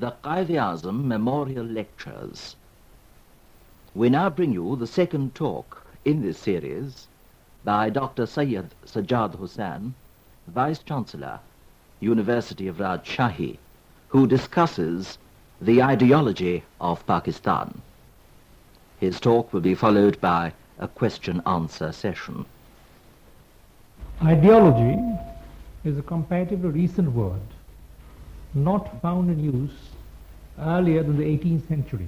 the Quaid-e-Azam Memorial Lectures. We now bring you the second talk in this series by Dr. Syed Sajjad Husain, Vice-Chancellor, University of Rajshahi, who discusses the ideology of Pakistan. His talk will be followed by a question-answer session. Ideology is a comparatively recent word, not found in use earlier than the 18th century,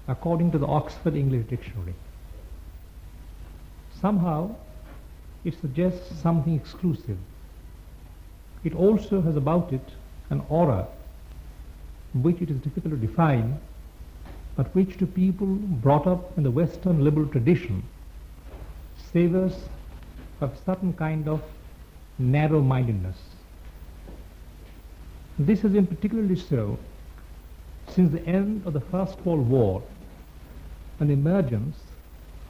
according to the Oxford English Dictionary. Somehow, it suggests something exclusive. It also has about it an aura which it is difficult to define, but which to people brought up in the Western liberal tradition savors of a certain kind of narrow-mindedness. This has been particularly so since the end of the First World War and the emergence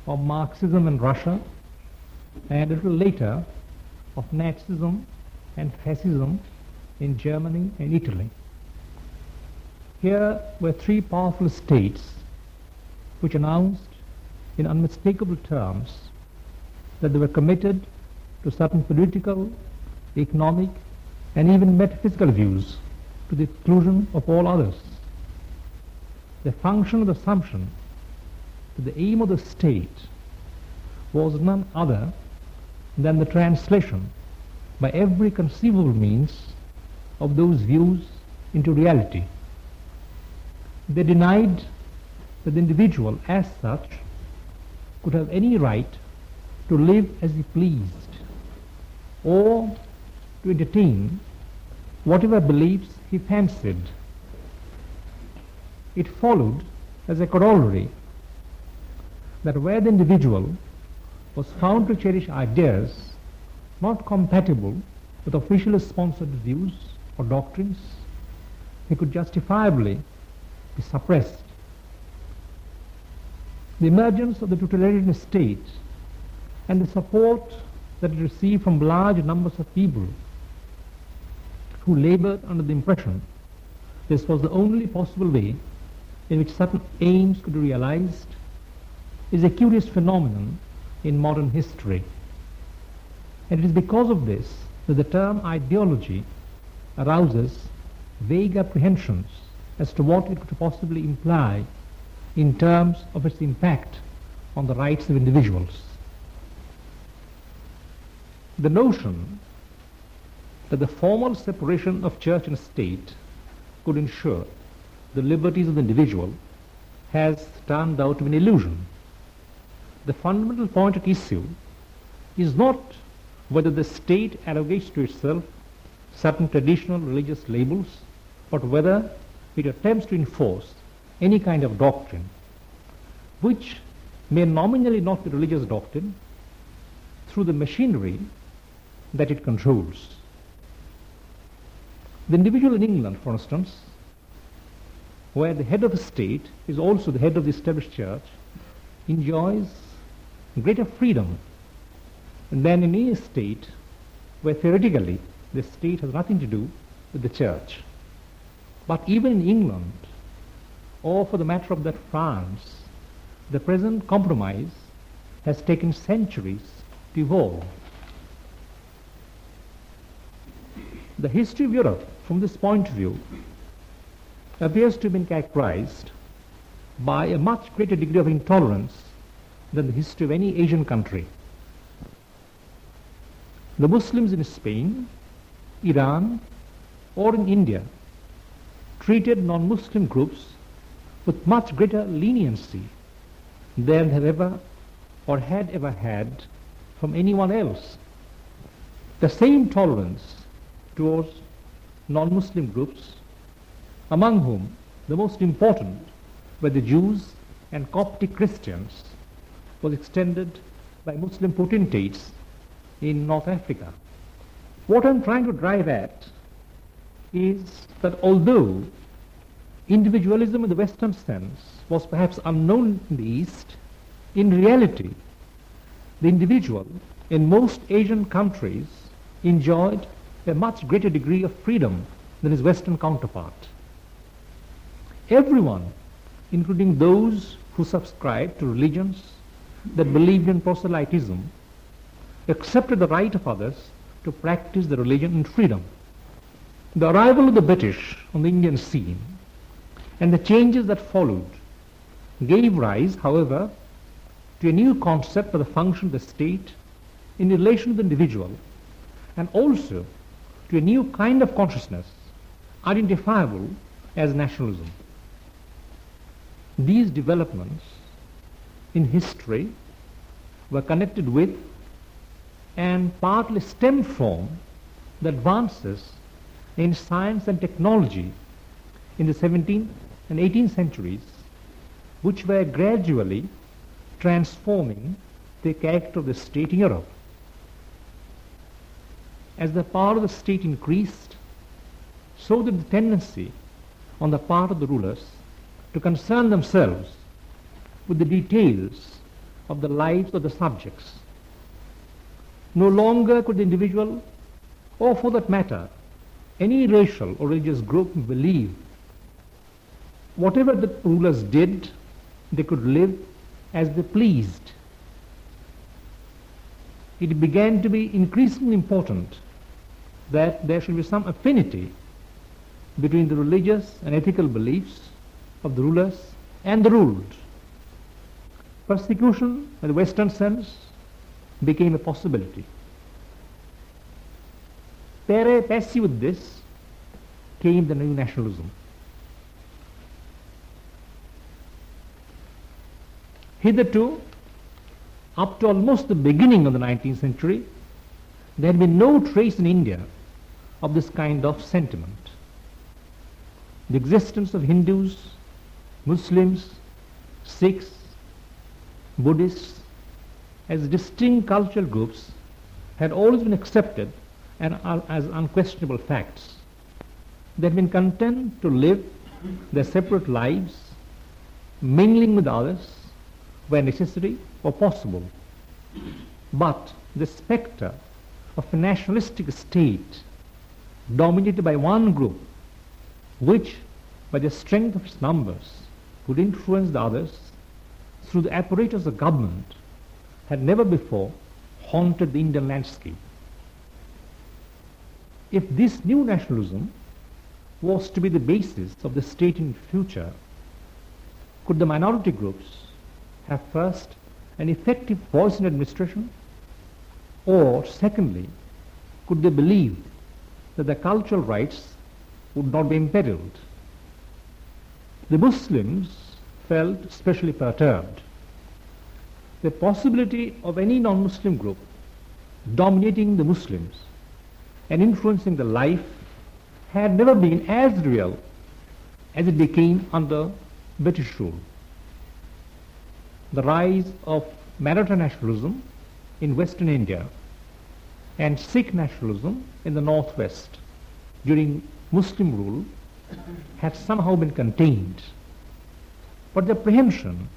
of Marxism in Russia, and a little later of Nazism and Fascism in Germany and Italy. Here were three powerful states which announced in unmistakable terms that they were committed to certain political, economic, and even metaphysical views to the exclusion of all others. The functional assumption that the aim of the state was none other than the translation by every conceivable means of those views into reality. They denied that the individual as such could have any right to live as he pleased or to entertain whatever beliefs he fancied. It followed as a corollary that where the individual was found to cherish ideas not compatible with officially sponsored views or doctrines, he could justifiably be suppressed. The emergence of the totalitarian state and the support that it received from large numbers of people who labored under the impression this was the only possible way in which certain aims could be realized is a curious phenomenon in modern history. And it is because of this that the term ideology arouses vague apprehensions as to what it could possibly imply in terms of its impact on the rights of individuals. The notion that the formal separation of church and state could ensure the liberties of the individual has turned out to be an illusion. The fundamental point at issue is not whether the state arrogates to itself certain traditional religious labels, but whether it attempts to enforce any kind of doctrine which may nominally not be religious doctrine through the machinery that it controls. The individual in England, for instance, where the head of a state is also the head of the established church, enjoys greater freedom than in any state where theoretically the state has nothing to do with the church. But even in England, or for the matter of that France, the present compromise has taken centuries to evolve. The history of Europe, from this point of view, appears to have been characterized by a much greater degree of intolerance than the history of any Asian country. The Muslims in Spain, Iran, or in India treated non-Muslim groups with much greater leniency than have ever or had ever had from anyone else. The same tolerance towards non-Muslim groups, among whom the most important were the Jews and Coptic Christians, was extended by Muslim potentates in North Africa. What I'm trying to drive at is that although individualism in the Western sense was perhaps unknown in the East, in reality, the individual in most Asian countries enjoyed a much greater degree of freedom than his Western counterpart. Everyone, including those who subscribed to religions that believed in proselytism, accepted the right of others to practice the religion in freedom. The arrival of the British on the Indian scene and the changes that followed gave rise, however, to a new concept of the function of the state in relation to the individual, and also to a new kind of consciousness identifiable as nationalism. These developments in history were connected with and partly stemmed from the advances in science and technology in the 17th and 18th centuries, which were gradually transforming the character of the state in Europe. As the power of the state increased, so did the tendency on the part of the rulers to concern themselves with the details of the lives of the subjects. No longer could the individual, or for that matter, any racial or religious group believe whatever the rulers did, they could live as they pleased. It began to be increasingly important that there should be some affinity between the religious and ethical beliefs of the rulers and the ruled. Persecution, in the Western sense, became a possibility. Pari passu with this came the new nationalism. Hitherto, up to almost the beginning of the 19th century, there had been no trace in India of this kind of sentiment. The existence of Hindus, Muslims, Sikhs, Buddhists as distinct cultural groups had always been accepted and as unquestionable facts. They had been content to live their separate lives, mingling with others where necessary or possible. But the spectre of a nationalistic state dominated by one group, which by the strength of its numbers could influence the others through the apparatus of government, had never before haunted the Indian landscape. If this new nationalism was to be the basis of the state in future, could the minority groups have first an effective voice in administration, or secondly, could they believe that their cultural rights would not be imperiled? The Muslims felt especially perturbed. The possibility of any non-Muslim group dominating the Muslims and influencing the life had never been as real as it became under British rule. The rise of Maratha nationalism in Western India and Sikh nationalism in the Northwest during Muslim rule had somehow been contained. But the apprehension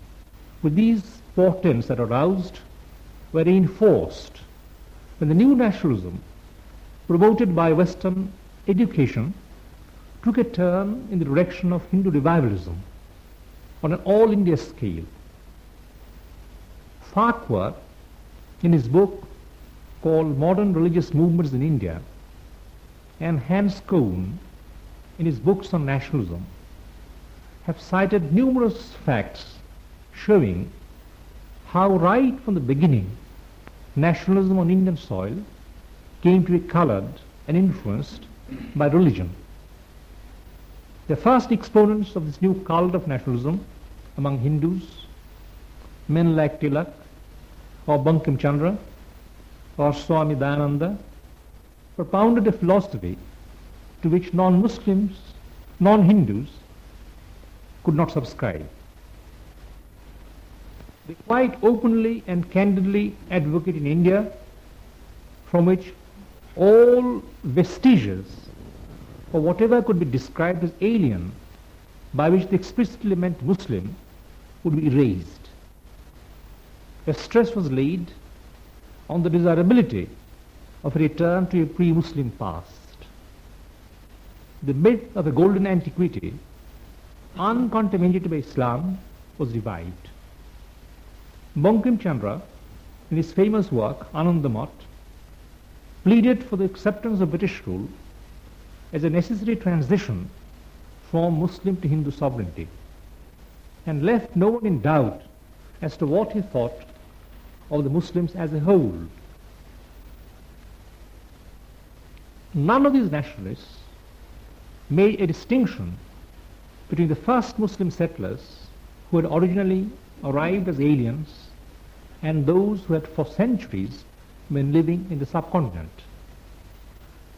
with these portents that aroused were reinforced when the new nationalism promoted by Western education took a turn in the direction of Hindu revivalism on an all-India scale. Farquhar, in his book called Modern Religious Movements in India, and Hans Kohn, in his books on nationalism, have cited numerous facts showing how right from the beginning nationalism on Indian soil came to be colored and influenced by religion. The first exponents of this new cult of nationalism among Hindus, men like Tilak or Bankim Chandra or Swami Dayananda, propounded a philosophy to which non-Muslims, non-Hindus could not subscribe. They quite openly and candidly advocate in India, from which all vestiges or whatever could be described as alien, by which they explicitly meant Muslim, would be erased. A stress was laid on the desirability of a return to a pre-Muslim past. The myth of a golden antiquity uncontaminated by Islam was revived. Bankim Chandra, in his famous work Anandamat, pleaded for the acceptance of British rule as a necessary transition from Muslim to Hindu sovereignty, and left no one in doubt as to what he thought of the Muslims as a whole. None of these nationalists made a distinction between the first Muslim settlers who had originally arrived as aliens and those who had for centuries been living in the subcontinent.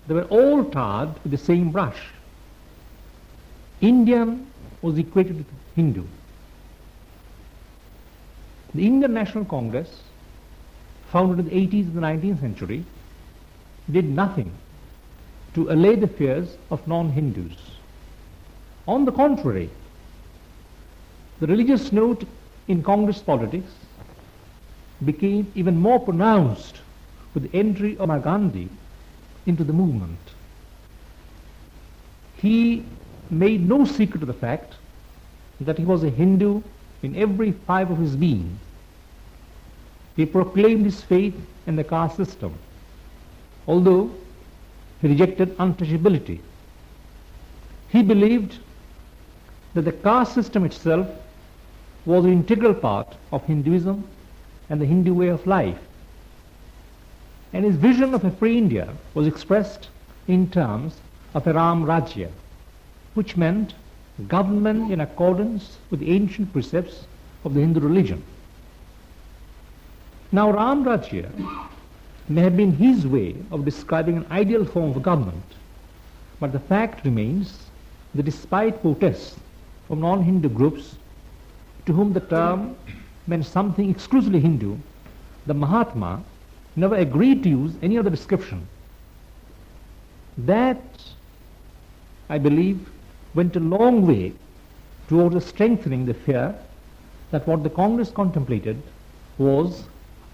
They were all tarred with the same brush. Indian was equated with Hindu. The Indian National Congress, founded in the 80s of the 19th century, did nothing to allay the fears of non-Hindus. On the contrary, the religious note in Congress politics became even more pronounced with the entry of Mahatma Gandhi into the movement. He made no secret of the fact that he was a Hindu in every fibre of his being. He proclaimed his faith in the caste system, although he rejected untouchability. He believed that the caste system itself was an integral part of Hinduism and the Hindu way of life. And his vision of a free India was expressed in terms of a Ram Rajya, which meant government in accordance with the ancient precepts of the Hindu religion. Now, Ram Rajya may have been his way of describing an ideal form of government, but the fact remains that despite protests from non-Hindu groups to whom the term meant something exclusively Hindu, the Mahatma never agreed to use any other description. That, I believe, went a long way towards strengthening the fear that what the Congress contemplated was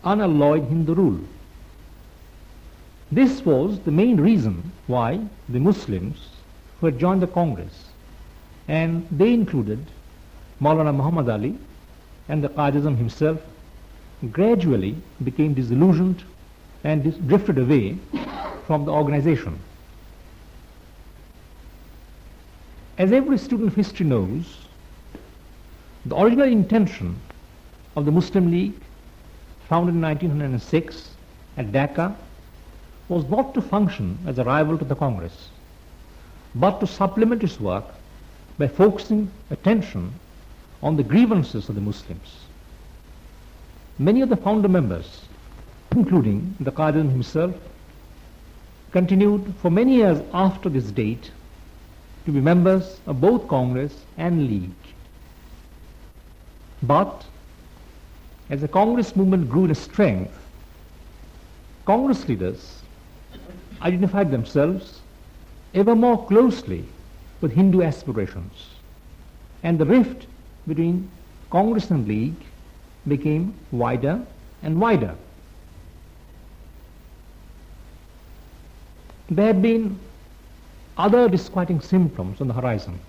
unalloyed Hindu rule. This was the main reason why the Muslims who had joined the Congress, and they included Maulana Muhammad Ali and the Quaid-e-Azam himself, gradually became disillusioned and drifted away from the organization. As every student of history knows, the original intention of the Muslim League, founded in 1906 at Dhaka, was not to function as a rival to the Congress, but to supplement its work by focusing attention on the grievances of the Muslims. Many of the founder members, including the Quaid himself, continued for many years after this date to be members of both Congress and League. But as the Congress movement grew in strength, Congress leaders identified themselves ever more closely with Hindu aspirations, and the rift between Congress and League became wider and wider. There had been other disquieting symptoms on the horizon.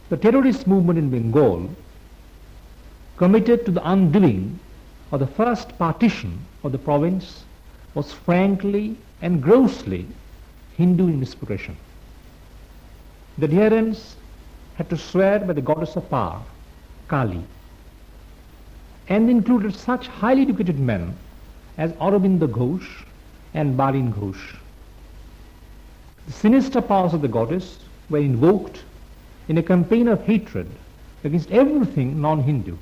The terrorist movement in Bengal, committed to the undoing of the first partition of the province, was frankly and grossly Hindu in inspiration. The adherents had to swear by the goddess of power, Kali, and included such highly educated men as Aurobindo Ghosh and Balin Ghosh. The sinister powers of the goddess were invoked in a campaign of hatred against everything non-Hindu.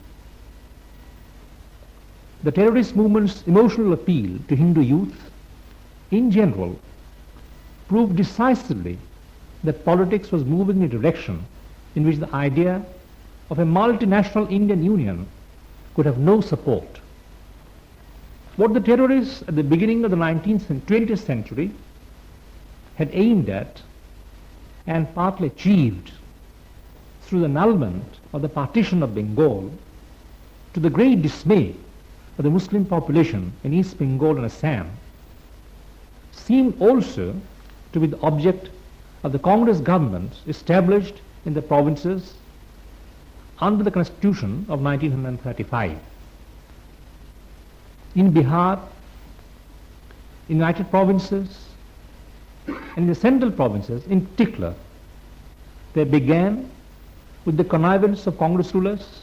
The terrorist movement's emotional appeal to Hindu youth, in general, proved decisively that politics was moving in a direction in which the idea of a multinational Indian Union could have no support. What the terrorists at the beginning of the 19th and 20th century had aimed at and partly achieved through the annulment of the partition of Bengal, to the great dismay of the Muslim population in East Bengal and Assam, seemed also to be the object of the Congress government established in the provinces under the Constitution of 1935. In Bihar, in United Provinces, and the central provinces in particular, they began with the connivance of Congress rulers,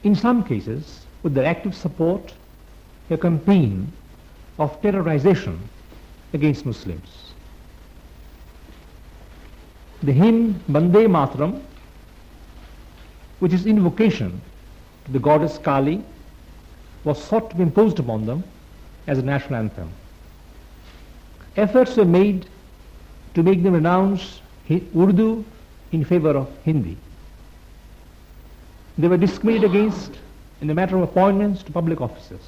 in some cases with their active support, a campaign of terrorization against Muslims. The hymn Bande Mataram, which is invocation to the goddess Kali, was sought to be imposed upon them as a national anthem. Efforts were made to make them renounce Urdu in favor of Hindi. They were discriminated against in the matter of appointments to public offices.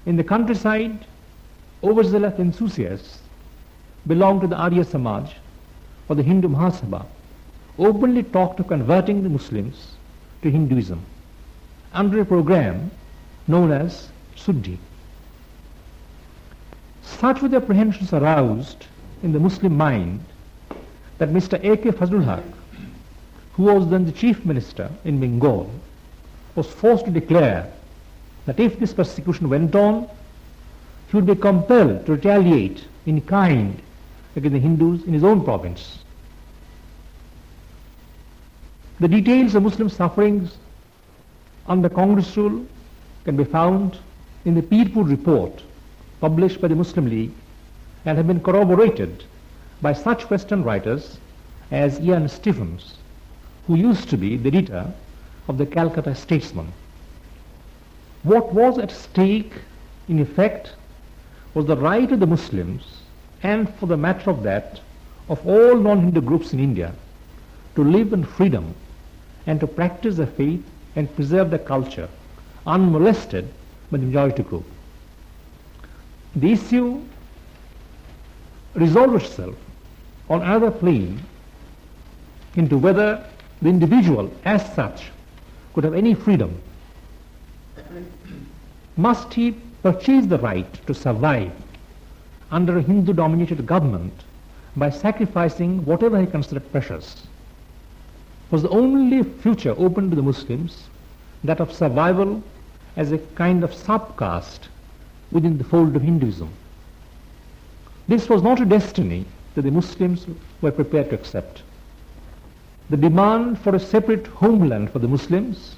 In the countryside, overzealous enthusiasts belonged to the Arya Samaj or the Hindu Mahasabha openly talked of converting the Muslims to Hinduism under a program known as Suddhi. Such were the apprehensions aroused in the Muslim mind that Mr. A.K. Fazlul Haq, who was then the chief minister in Bengal, was forced to declare that if this persecution went on, he would be compelled to retaliate in kind against the Hindus in his own province. The details of Muslim sufferings under Congress rule can be found in the Pirpur report published by the Muslim League and have been corroborated by such Western writers as Ian Stephens, who used to be the editor of the Calcutta Statesman. What was at stake, in effect, was the right of the Muslims, and for the matter of that, of all non-Hindu groups in India, to live in freedom and to practice their faith and preserve their culture, unmolested by the majority group. The issue resolved itself on another plane into whether the individual as such could have any freedom. Must he purchase the right to survive under a Hindu-dominated government by sacrificing whatever he considered precious? Was the only future open to the Muslims that of survival as a kind of subcaste within the fold of Hinduism? This was not a destiny that the Muslims were prepared to accept. The demand for a separate homeland for the Muslims,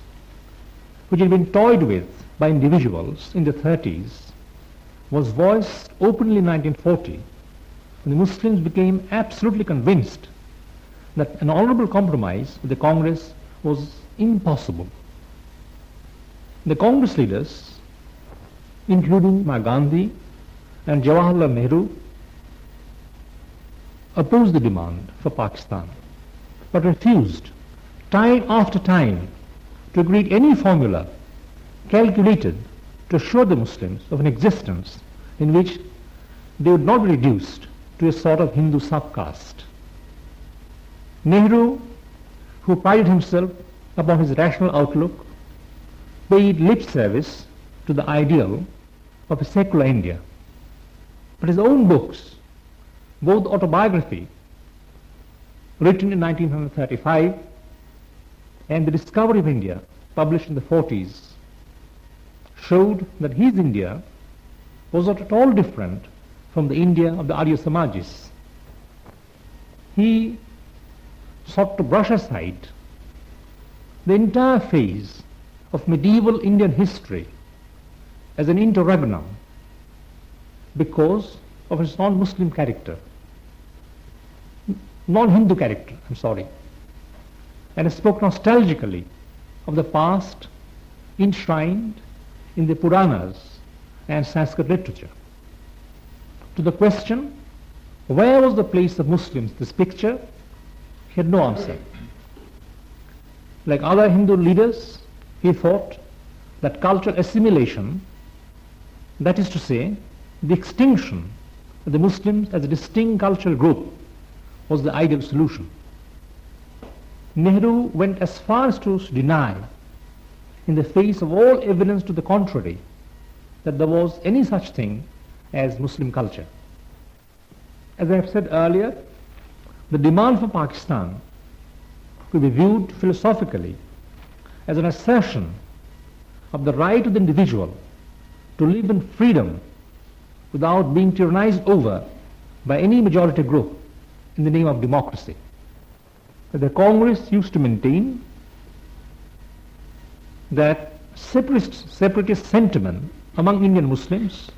which had been toyed with by individuals in the 30s, was voiced openly in 1940, when the Muslims became absolutely convinced that an honorable compromise with the Congress was impossible. The Congress leaders, including Mahatma Gandhi and Jawaharlal Nehru, opposed the demand for Pakistan, but refused time after time to agree to any formula calculated to assure the Muslims of an existence in which they would not be reduced to a sort of Hindu subcaste. Nehru, who prided himself upon his rational outlook, paid lip service to the ideal of a secular India. But his own books, both autobiography, written in 1935, and the Discovery of India, published in the 40s, showed that his India was not at all different from the India of the Arya Samajis. He sought to brush aside the entire phase of medieval Indian history as an interregnum because of its non-Muslim character, non-Hindu character, and spoke nostalgically of the past enshrined in the Puranas and Sanskrit literature. To the question, where was the place of Muslims in this picture, he had no answer. Like other Hindu leaders, he thought that cultural assimilation, that is to say, the extinction of the Muslims as a distinct cultural group, was the ideal solution. Nehru went as far as to deny, in the face of all evidence to the contrary, that there was any such thing as Muslim culture. As I have said earlier, the demand for Pakistan could be viewed philosophically as an assertion of the right of the individual to live in freedom without being tyrannized over by any majority group in the name of democracy. The Congress used to maintain that separatist sentiment among Indian Muslims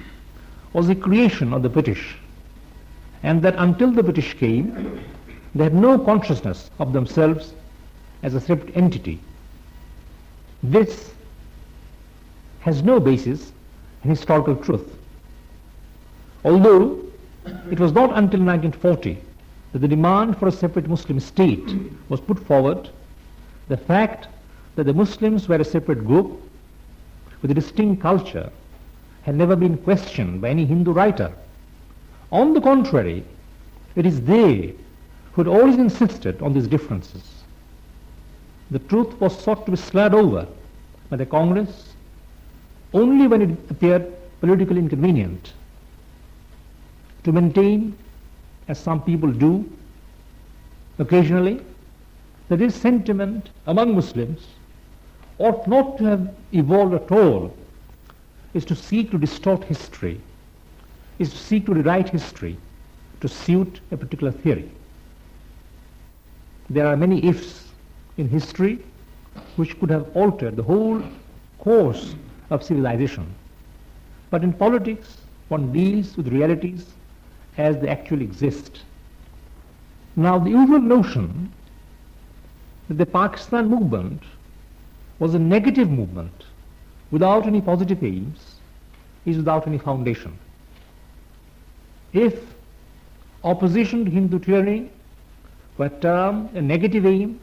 was a creation of the British, and that until the British came, they had no consciousness of themselves as a separate entity. This has no basis in historical truth. Although it was not until 1940 that the demand for a separate Muslim state was put forward, the fact that the Muslims were a separate group with a distinct culture had never been questioned by any Hindu writer. On the contrary, it is they who had always insisted on these differences. The truth was sought to be slurred over by the Congress only when it appeared politically inconvenient to maintain, as some people do occasionally, that this sentiment among Muslims ought not to have evolved at all, is to seek to distort history, is to seek to rewrite history to suit a particular theory. There are many ifs in history which could have altered the whole course of civilization. But in politics, one deals with realities as they actually exist. Now, the usual notion that the Pakistan movement was a negative movement without any positive aims is without any foundation. If opposition to Hindu tyranny were termed a negative aim,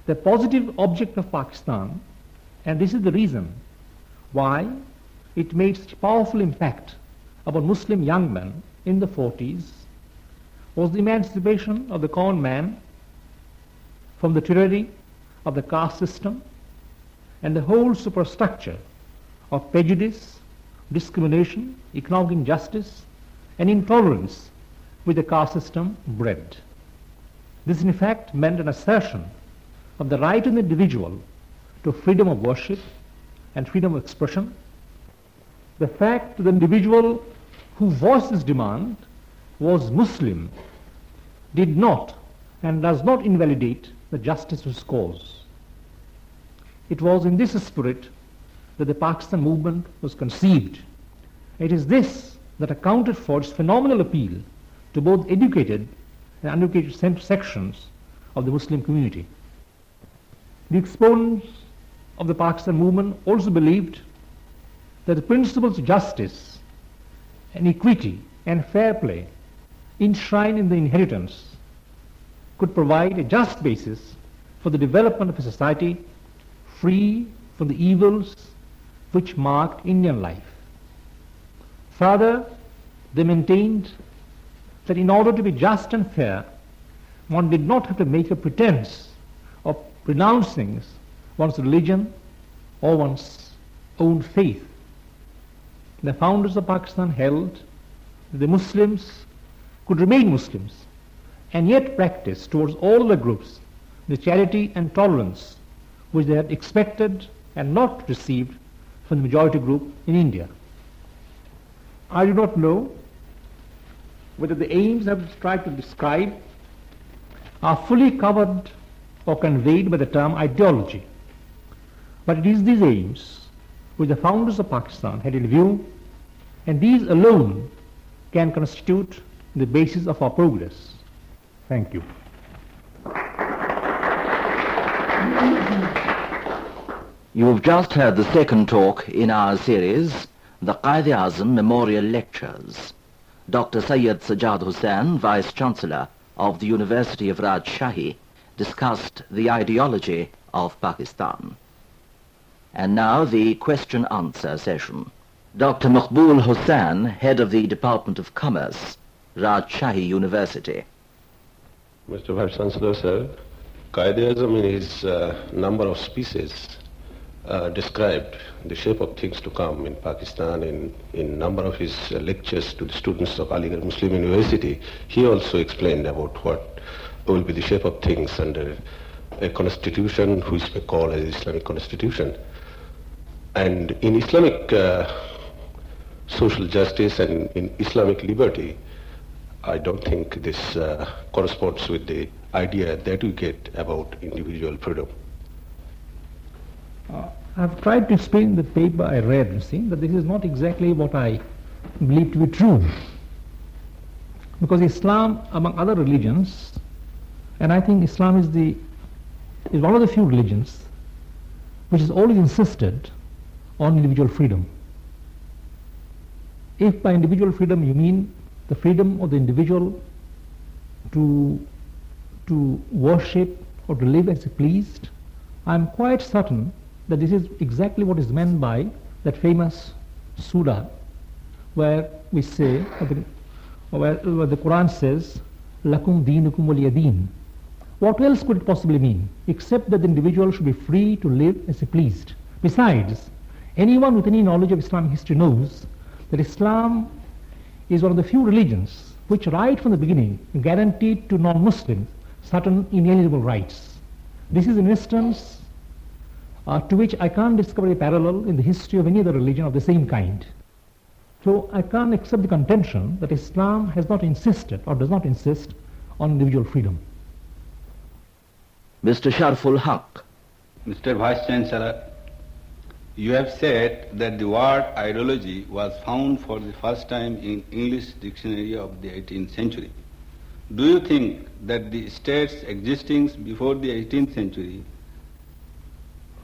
the positive object of Pakistan, and this is the reason why it made such powerful impact upon Muslim young men in the 40s, was the emancipation of the common man from the tyranny of the caste system and the whole superstructure of prejudice, discrimination, economic injustice, and intolerance which the caste system bred. This in fact meant an assertion of the right of the individual to freedom of worship and freedom of expression. The fact that the individual who voiced this demand was Muslim did not and does not invalidate the justice of his cause. It was in this spirit that the Pakistan movement was conceived. It is this that accounted for its phenomenal appeal to both educated and uneducated sections of the Muslim community. The exponents of the Pakistan movement also believed that the principles of justice and equity and fair play enshrined in the inheritance could provide a just basis for the development of a society free from the evils which marked Indian life. Further, they maintained that in order to be just and fair, one did not have to make a pretense of renouncing one's religion or one's own faith. The founders of Pakistan held that the Muslims could remain Muslims and yet practice towards all the groups the charity and tolerance which they had expected and not received from the majority group in India. I do not know whether the aims I have tried to describe are fully covered or conveyed by the term ideology, but it is these aims which the founders of Pakistan had in view, and these alone can constitute the basis of our progress. Thank you. You have just heard the second talk in our series, the Quaid-e-Azam Memorial Lectures. Dr. Syed Sajjad Husain, Vice Chancellor of the University of Rajshahi, discussed the ideology of Pakistan. And now the question-answer session. Dr. Maqbool Hussain, Head of the Department of Commerce, Rajshahi University. Mr. Vice Chancellor, sir, Quaid-e-Azam in his number of species described the shape of things to come in Pakistan in number of his lectures to the students of Aligarh Muslim University. He also explained about what will be the shape of things under a constitution which we call as Islamic constitution. And in Islamic social justice and in Islamic liberty, I don't think this corresponds with the idea that we get about individual freedom. I've tried to explain in the paper I read, you see, that this is not exactly what I believe to be true. Because Islam, among other religions, and I think Islam is one of the few religions which has always insisted on individual freedom. If by individual freedom you mean the freedom of the individual to worship or to live as he pleased, I'm quite certain that this is exactly what is meant by that famous surah where we say, where the Quran says, Lakum deenukum waliyadeen. What else could it possibly mean except that the individual should be free to live as he pleased? Besides, anyone with any knowledge of Islamic history knows that Islam is one of the few religions which right from the beginning guaranteed to non-Muslims certain inalienable rights. This is an instance to which I can't discover a parallel in the history of any other religion of the same kind. So I can't accept the contention that Islam has not insisted or does not insist on individual freedom. Mr. Sharful Haq. Mr. Vice Chancellor, you have said that the word ideology was found for the first time in English dictionary of the 18th century. Do you think that the states existing before the 18th century,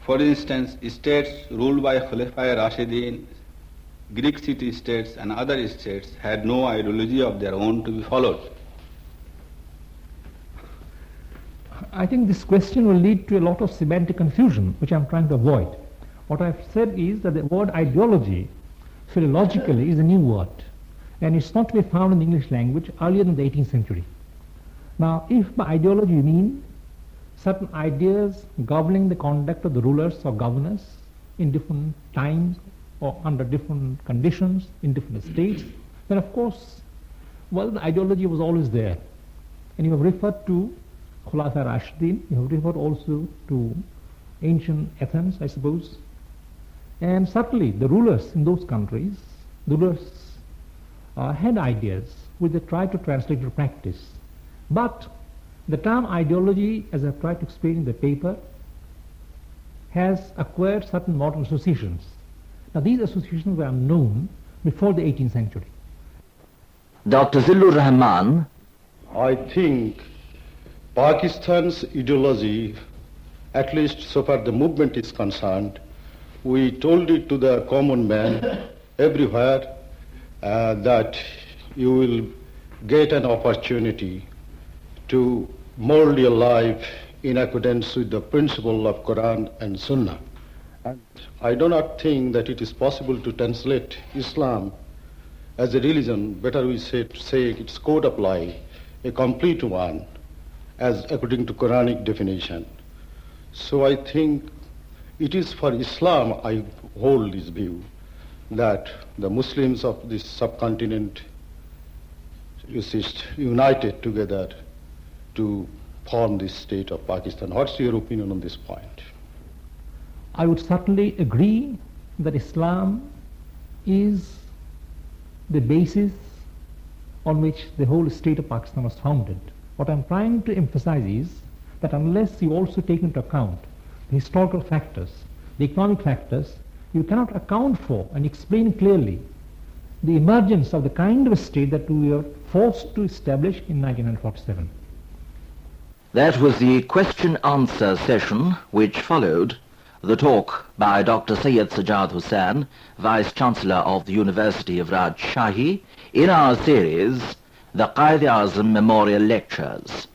for instance, states ruled by Khulafai Rashidin, Greek city-states and other states, had no ideology of their own to be followed? I think this question will lead to a lot of semantic confusion, which I'm trying to avoid. What I've said is that the word ideology, philologically, is a new word, and it's not to be found in the English language earlier than the 18th century. Now, if by ideology you mean certain ideas governing the conduct of the rulers or governors in different times or under different conditions in different states, then of course, well, the ideology was always there. And you have referred to Khulafai Rashidin, you have referred also to ancient Athens, I suppose. And certainly the rulers in those countries, the rulers had ideas which they tried to translate into practice. But the term ideology, as I've tried to explain in the paper, has acquired certain modern associations. Now these associations were unknown before the 18th century. Dr. Zillur Rahman. I think Pakistan's ideology, at least so far the movement is concerned, we told it to the common man everywhere that you will get an opportunity to mold your life in accordance with the principle of Quran and Sunnah. And I do not think that it is possible to translate Islam as a religion, better we say its code of life, a complete one, as according to Quranic definition. So I think it is for Islam I hold this view that the Muslims of this subcontinent united together to form this state of Pakistan. What's your opinion on this point? I would certainly agree that Islam is the basis on which the whole state of Pakistan was founded. What I'm trying to emphasize is that unless you also take into account the historical factors, the economic factors, you cannot account for and explain clearly the emergence of the kind of a state that we were forced to establish in 1947. That was the question-answer session which followed the talk by Dr. Syed Sajjad Husain, Vice-Chancellor of the University of Rajshahi, in our series, the Quaid-e-Azam Memorial Lectures.